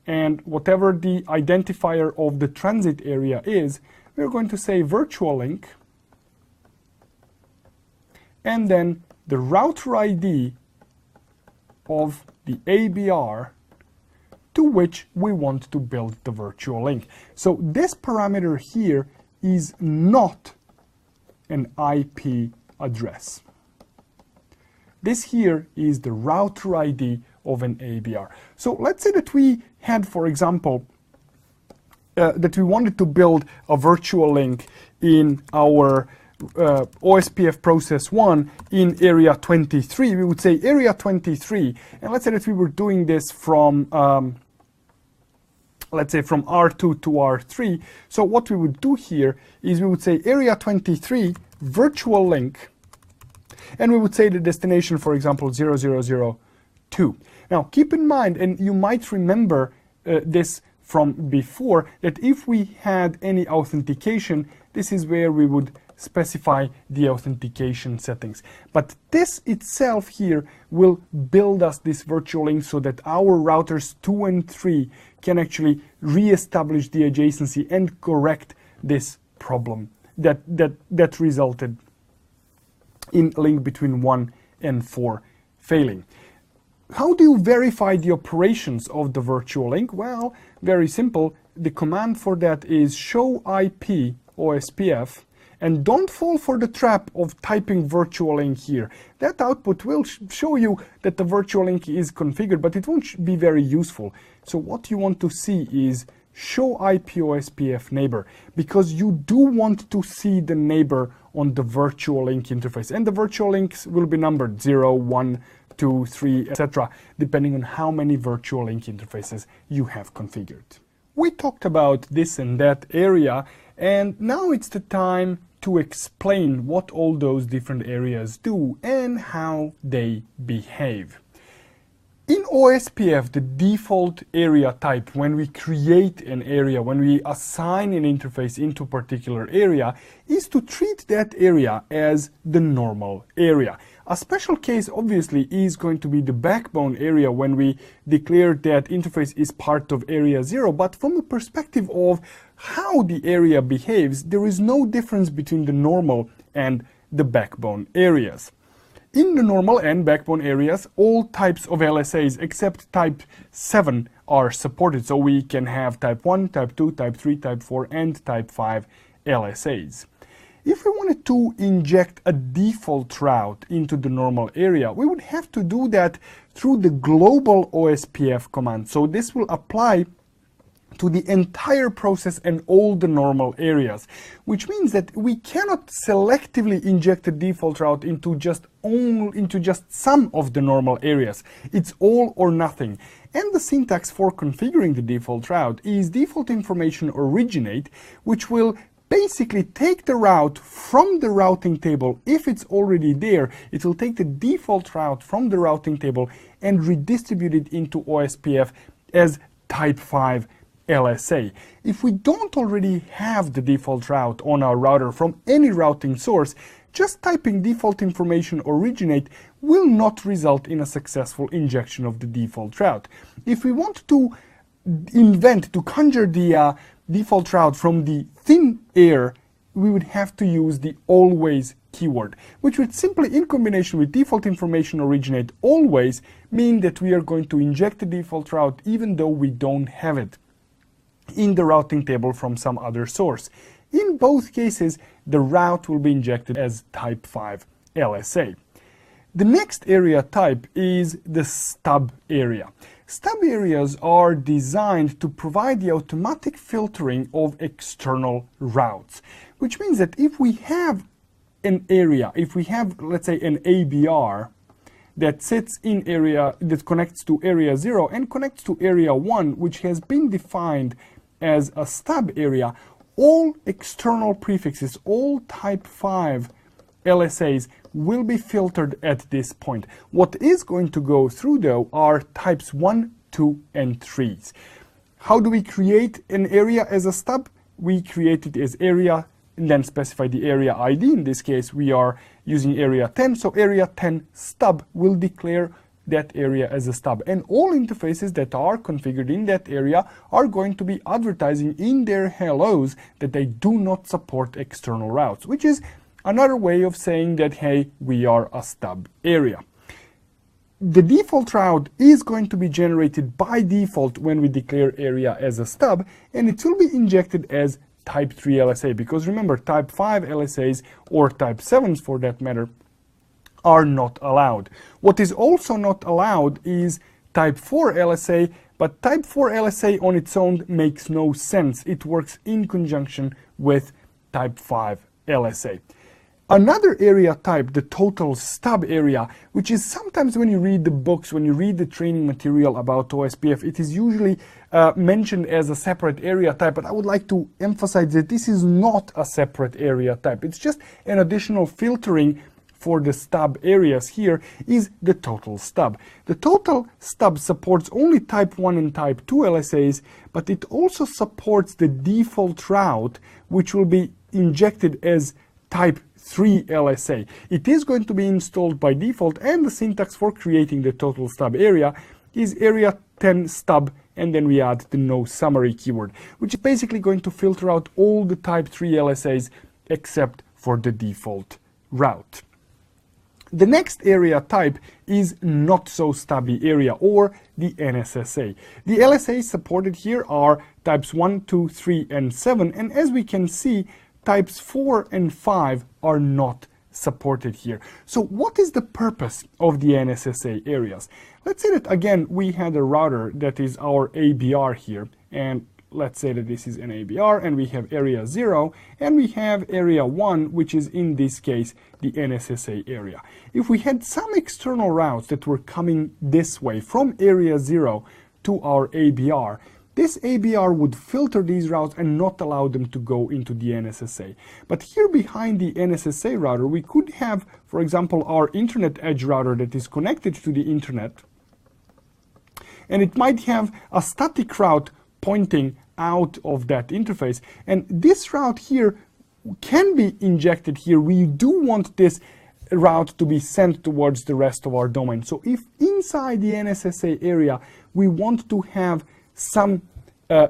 Speaker 1: and whatever the identifier of the transit area is, we're going to say virtual link, and then the router ID of the ABR to which we want to build the virtual link. So this parameter here is not an IP address. This here is the router ID of an ABR. So let's say that we had, for example, that we wanted to build a virtual link in our OSPF process 1 in area 23. We would say area 23, and let's say that we were doing this from let's say from R2 to R3. So what we would do here is we would say area 23 virtual link, and we would say the destination, for example, 0002. Now keep in mind, and you might remember this from before, that if we had any authentication, this is where we would specify the authentication settings. But this itself here will build us this virtual link so that our routers 2 and 3 can actually re-establish the adjacency and correct this problem that resulted in link between 1 and 4 failing. How do you verify the operations of the virtual link? Well, very simple. The command for that is show IP OSPF, and don't fall for the trap of typing virtual link here. That output will show you that the virtual link is configured, but it won't be very useful. So what you want to see is show IP OSPF neighbor, because you do want to see the neighbor on the virtual link interface, and the virtual links will be numbered 0, 1, 2, 3, etc., depending on how many virtual link interfaces you have configured. We talked about this and that area, and now it's the time to explain what all those different areas do and how they behave. In OSPF, the default area type, when we create an area, when we assign an interface into a particular area, is to treat that area as the normal area. A special case, obviously, is going to be the backbone area when we declare that interface is part of area 0, but from the perspective of how the area behaves, there is no difference between the normal and the backbone areas. In the normal and backbone areas, all types of LSAs except type 7 are supported. So we can have type 1, type 2, type 3, type 4, and type 5 LSAs. If we wanted to inject a default route into the normal area, we would have to do that through the global OSPF command. So this will apply to the entire process and all the normal areas, which means that we cannot selectively inject a default route into just some of the normal areas. It's all or nothing. And the syntax for configuring the default route is default information originate, which will basically take the route from the routing table. If it's already there, it will take the default route from the routing table and redistribute it into OSPF as type 5 LSA. If we don't already have the default route on our router from any routing source, just typing default information originate will not result in a successful injection of the default route. If we want to conjure the default route from the thin air, we would have to use the always keyword, which would simply, in combination with default information originate always, mean that we are going to inject the default route even though we don't have it in the routing table from some other source. In both cases, the route will be injected as type 5 LSA. The next area type is the stub area. Stub areas are designed to provide the automatic filtering of external routes, which means that if we have an area, if we have, let's say, an ABR that sits in area, that connects to area 0 and connects to area 1, which has been defined as a stub area, all external prefixes, all type 5 LSAs will be filtered at this point. What is going to go through, though, are types 1, 2, and 3s. How do we create an area as a stub? We create it as area and then specify the area ID. In this case, we are using area 10, so area 10 stub will declare that area as a stub, and all interfaces that are configured in that area are going to be advertising in their hellos that they do not support external routes, which is another way of saying that, hey, we are a stub area. The default route is going to be generated by default when we declare area as a stub, and it will be injected as type 3 LSA, because remember, type 5 LSAs, or type 7s for that matter, are not allowed. What is also not allowed is type 4 LSA, but type 4 LSA on its own makes no sense. It works in conjunction with type 5 LSA. Another area type, the total stub area, which is sometimes when you read the books, when you read the training material about OSPF, it is usually mentioned as a separate area type, but I would like to emphasize that this is not a separate area type. It's just an additional filtering for the stub areas. Here is the total stub. The total stub supports only type 1 and type 2 LSAs, but it also supports the default route, which will be injected as type 3 LSA. It is going to be installed by default, and the syntax for creating the total stub area is area 10 stub, and then we add the no summary keyword, which is basically going to filter out all the type 3 LSAs except for the default route. The next area type is not so stubby area, or the NSSA. The LSAs supported here are types 1, 2, 3, and 7, and as we can see, types 4 and 5 are not supported here. So what is the purpose of the NSSA areas? Let's say that again we had a router that is our ABR here, and let's say that this is an ABR, and we have area 0, and we have area 1, which is in this case the NSSA area. If we had some external routes that were coming this way from area 0 to our ABR, this ABR would filter these routes and not allow them to go into the NSSA. But here behind the NSSA router, we could have, for example, our internet edge router that is connected to the internet, and it might have a static route pointing out of that interface, and this route here can be injected here. We do want this route to be sent towards the rest of our domain. So if inside the NSSA area we want to have some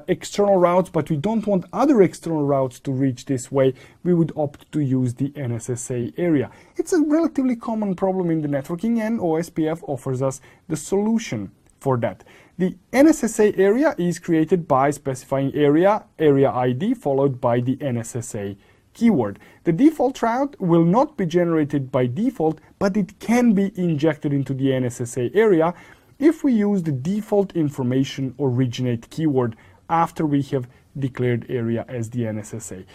Speaker 1: external routes, but we don't want other external routes to reach this way, we would opt to use the NSSA area. It's a relatively common problem in the networking, and OSPF offers us the solution for that. The NSSA area is created by specifying area ID followed by the NSSA keyword. The default route will not be generated by default, but it can be injected into the NSSA area if we use the default information originate keyword after we have declared area as the NSSA.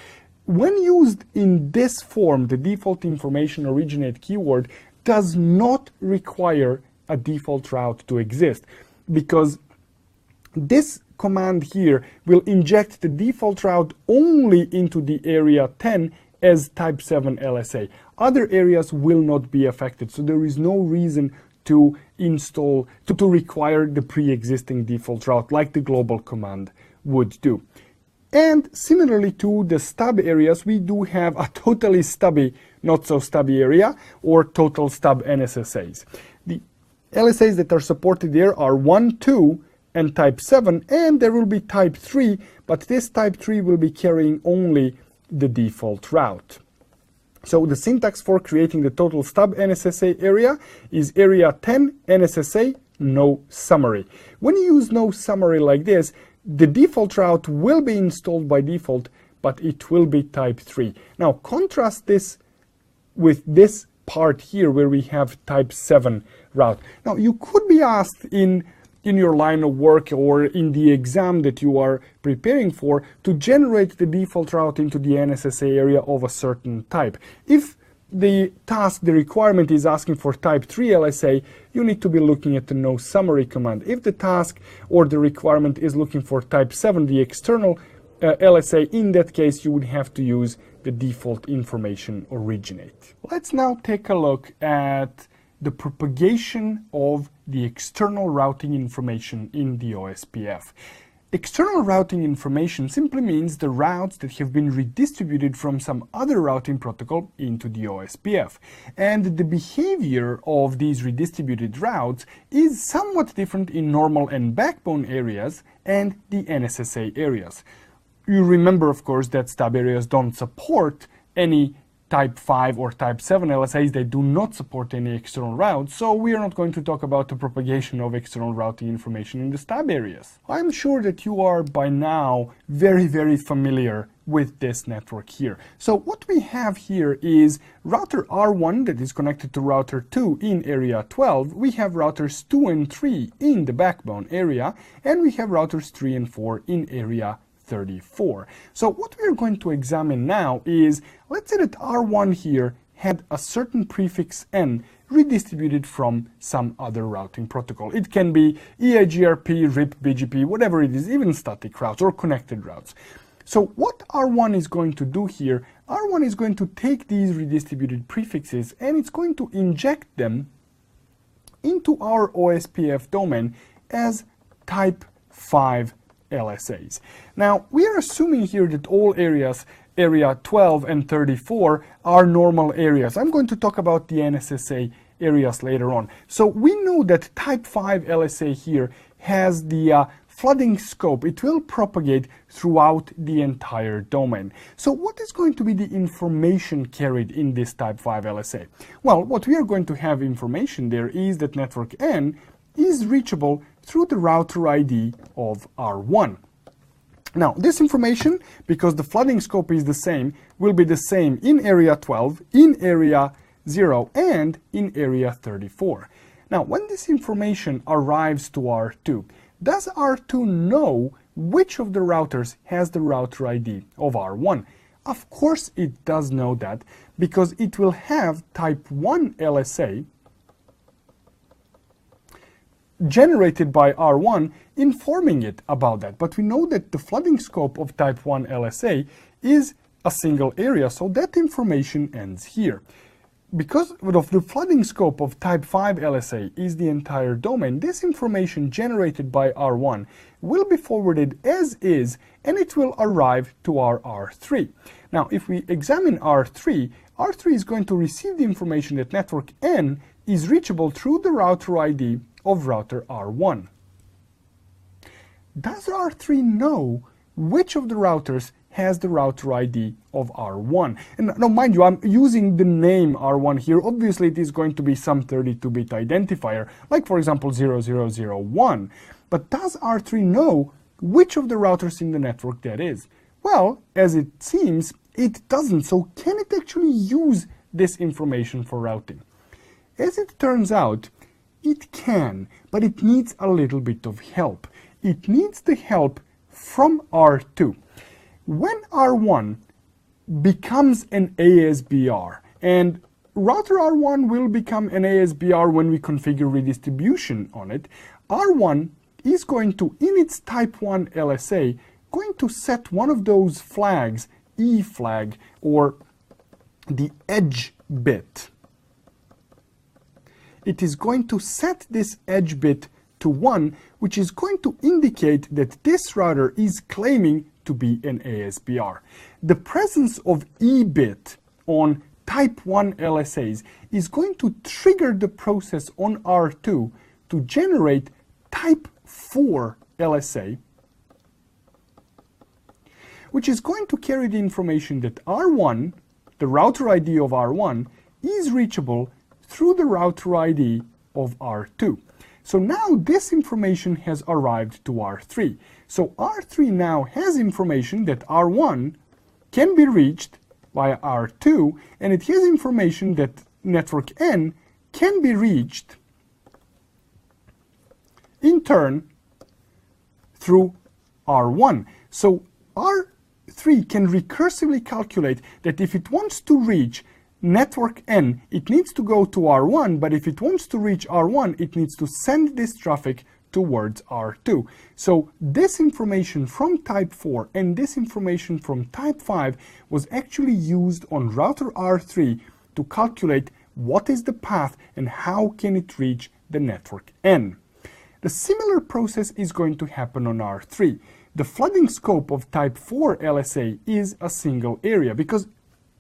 Speaker 1: When used in this form, the default information originate keyword does not require a default route to exist, because this command here will inject the default route only into the area 10 as type 7 LSA. Other areas will not be affected, so there is no reason to install, to require the pre-existing default route like the global command would do. And similarly to the stub areas, we do have a totally stubby, not so stubby area, or total stub NSSAs. The LSAs that are supported there are 1, 2, and type 7, and there will be type 3, but this type 3 will be carrying only the default route. So the syntax for creating the total stub NSSA area is area 10 NSSA no summary. When you use no summary like this, the default route will be installed by default, but it will be type 3. Now contrast this with this part here where we have type 7 route. Now you could be asked in your line of work or in the exam that you are preparing for to generate the default route into the NSSA area of a certain type. If the task, the requirement is asking for type 3 LSA, you need to be looking at the no summary command. If the task or the requirement is looking for type 7, the external LSA, in that case you would have to use the default information originate. Let's now take a look at the propagation of the external routing information in the OSPF. External routing information simply means the routes that have been redistributed from some other routing protocol into the OSPF. And the behavior of these redistributed routes is somewhat different in normal and backbone areas and the NSSA areas. You remember, of course, that stub areas don't support any type 5 or type 7 LSAs. They do not support any external routes, so we are not going to talk about the propagation of external routing information in the stub areas. I'm sure that you are by now very familiar with this network here. So what we have here is router R1 that is connected to router 2 in area 12. We have routers 2 and 3 in the backbone area, and we have routers 3 and 4 in area 34. So what we are going to examine now is, let's say that R1 here had a certain prefix N redistributed from some other routing protocol. It can be EIGRP, RIP, BGP, whatever it is, even static routes or connected routes. So what R1 is going to do here, R1 is going to take these redistributed prefixes and it's going to inject them into our OSPF domain as type 5 LSAs. Now, we are assuming here that all areas area 12 and 34 are normal areas. I'm going to talk about the NSSA areas later on. So we know that type 5 LSA here has the flooding scope. It will propagate throughout the entire domain. So what is going to be the information carried in this type 5 LSA? Well, what we are going to have information there is that network N is reachable through the router ID of R1. Now, this information, because the flooding scope is the same, will be the same in area 12, in area 0, and in area 34. Now, when this information arrives to R2, does R2 know which of the routers has the router ID of R1? Of course it does know that, because it will have type 1 LSA generated by R1 informing it about that. But we know that the flooding scope of type 1 LSA is a single area, so that information ends here. Because of the flooding scope of type 5 LSA is the entire domain, this information generated by R1 will be forwarded as is, and it will arrive to our R3. Now, if we examine R3, R3 is going to receive the information that network N is reachable through the router ID of router R1. Does R3 know which of the routers has the router ID of R1? And now, mind you, I'm using the name R1 here. Obviously, it is going to be some 32-bit identifier, like for example 0001. But does R3 know which of the routers in the network that is? Well, as it seems, it doesn't. So can it actually use this information for routing? As it turns out, it can, but it needs a little bit of help. It needs the help from R2. When R1 becomes an ASBR, and router R1 will become an ASBR when we configure redistribution on it, R1 is going to, in its type 1 LSA, going to set one of those flags, E flag, or the edge bit. It is going to set this edge bit to 1, which is going to indicate that this router is claiming to be an ASBR. The presence of E bit on type 1 LSAs is going to trigger the process on R2 to generate type 4 LSA, which is going to carry the information that R1, the router ID of R1, is reachable through the router ID of R2. So now this information has arrived to R3. So R3 now has information that R1 can be reached via R2, and it has information that network N can be reached in turn through R1. So R3 can recursively calculate that if it wants to reach network N, it needs to go to R1, but if it wants to reach R1, it needs to send this traffic towards R2. So this information from type 4 and this information from type 5 was actually used on router R3 to calculate what is the path and how can it reach the network N. The similar process is going to happen on R3. The flooding scope of type 4 LSA is a single area, because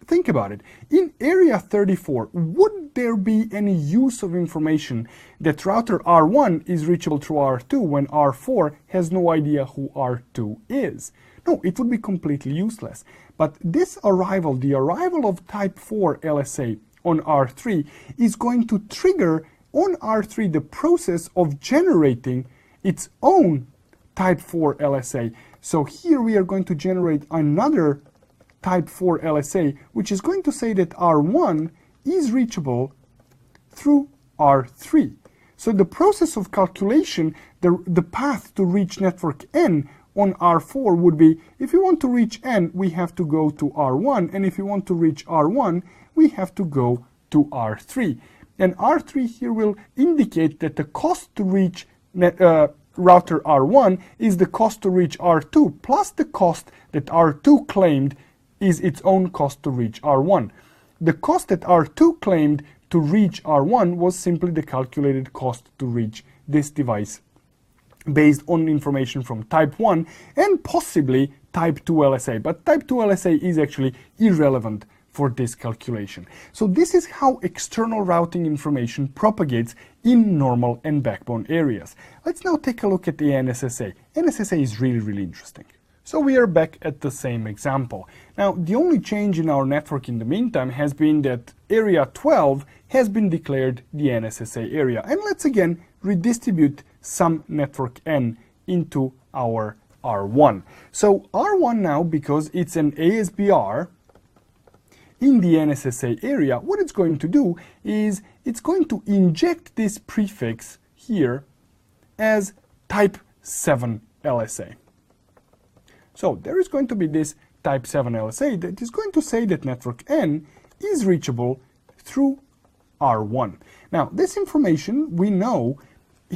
Speaker 1: think about it. In area 34, would there be any use of information that router R1 is reachable through R2 when R4 has no idea who R2 is? No, it would be completely useless. But this arrival, the arrival of type 4 LSA on R3, is going to trigger on R3 the process of generating its own type 4 LSA. So here we are going to generate another type 4 LSA, which is going to say that R1 is reachable through R3. So the process of calculation, the path to reach network N on R4 would be, if we want to reach N, we have to go to R1, and if we want to reach R1, we have to go to R3. And R3 here will indicate that the cost to reach router R1 is the cost to reach R2 plus the cost that R2 claimed is its own cost to reach R1. The cost that R2 claimed to reach R1 was simply the calculated cost to reach this device based on information from type 1 and possibly type 2 LSA, but type 2 LSA is actually irrelevant for this calculation. So this is how external routing information propagates in normal and backbone areas. Let's now take a look at the NSSA. NSSA is really interesting. So we are back at the same example. Now, the only change in our network in the meantime has been that area 12 has been declared the NSSA area. And let's again redistribute some network N into our R1. So R1 now, because it's an ASBR in the NSSA area, what it's going to do is it's going to inject this prefix here as type 7 LSA. So there is going to be this type 7 LSA that is going to say that network N is reachable through R1. Now, this information we know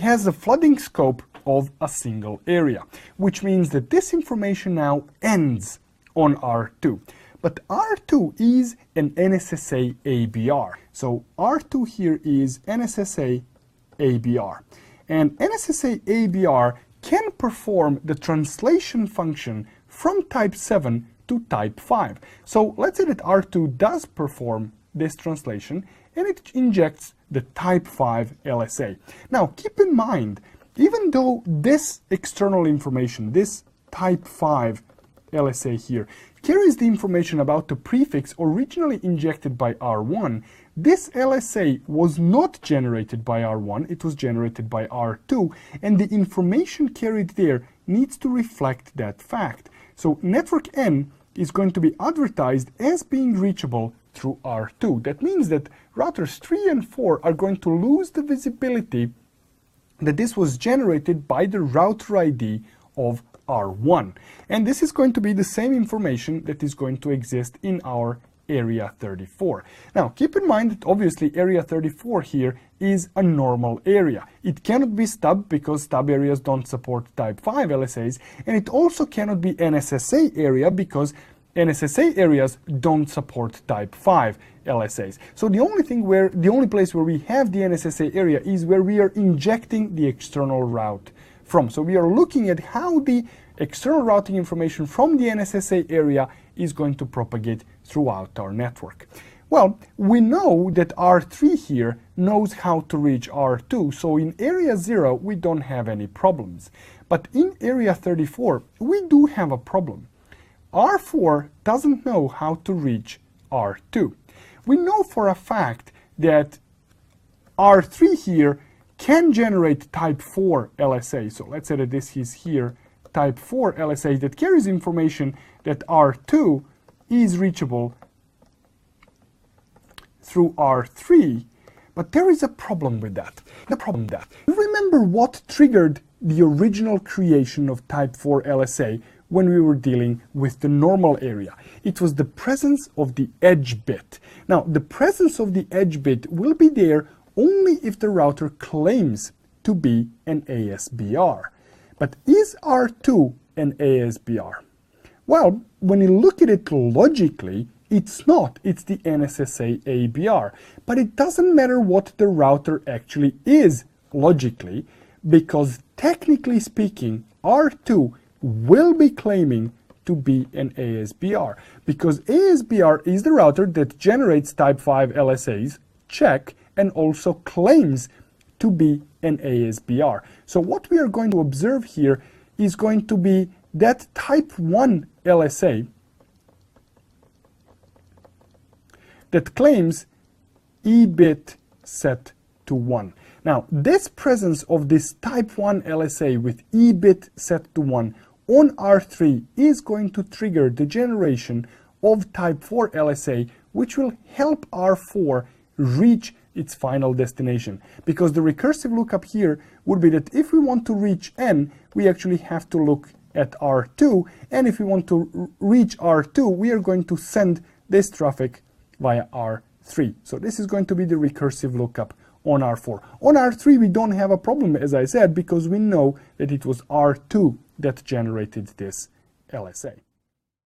Speaker 1: has a flooding scope of a single area, which means that this information now ends on R2. But R2 is an NSSA ABR. So R2 here is NSSA ABR. And NSSA ABR can perform the translation function from type 7 to type 5. So let's say that R2 does perform this translation and it injects the type 5 LSA. Now keep in mind, even though this external information, this type 5 LSA here, carries the information about the prefix originally injected by R1, this LSA was not generated by R1, it was generated by R2, and the information carried there needs to reflect that fact. So network N is going to be advertised as being reachable through R2. That means that routers 3 and 4 are going to lose the visibility that this was generated by the router ID of R1. And this is going to be the same information that is going to exist in our area 34. Now, keep in mind that obviously area 34 here is a normal area. It cannot be stub because stub areas don't support type 5 LSAs, and it also cannot be NSSA area because NSSA areas don't support type 5 LSAs. So the only place where we have the NSSA area is where we are injecting the external route from. So we are looking at how the external routing information from the NSSA area is going to propagate throughout our network. Well, we know that R3 here knows how to reach R2, so in area 0 we don't have any problems. But in area 34 we do have a problem. R4 doesn't know how to reach R2. We know for a fact that R3 here can generate type 4 LSA. So let's say that this is here type 4 LSA that carries information that R2 is reachable through R3, but there is a problem with that. Remember what triggered the original creation of type 4 LSA when we were dealing with the normal area? It was the presence of the edge bit. Now, the presence of the edge bit will be there only if the router claims to be an ASBR. But is R2 an ASBR? Well, when you look at it logically, it's not. It's the NSSA ABR. But it doesn't matter what the router actually is logically, because technically speaking, R2 will be claiming to be an ASBR, because ASBR is the router that generates type 5 LSAs, check, and also claims to be an ASBR. So what we are going to observe here is going to be that type 1 LSA that claims E bit set to 1. Now, this presence of this type 1 LSA with E bit set to 1 on R3 is going to trigger the generation of type 4 LSA, which will help R4 reach its final destination. Because the recursive lookup here would be that if we want to reach N, we actually have to look at R2, and if we want to reach R2, we are going to send this traffic via R3. So this is going to be the recursive lookup on R4. On R3 we don't have a problem, as I said, because we know that it was R2 that generated this LSA.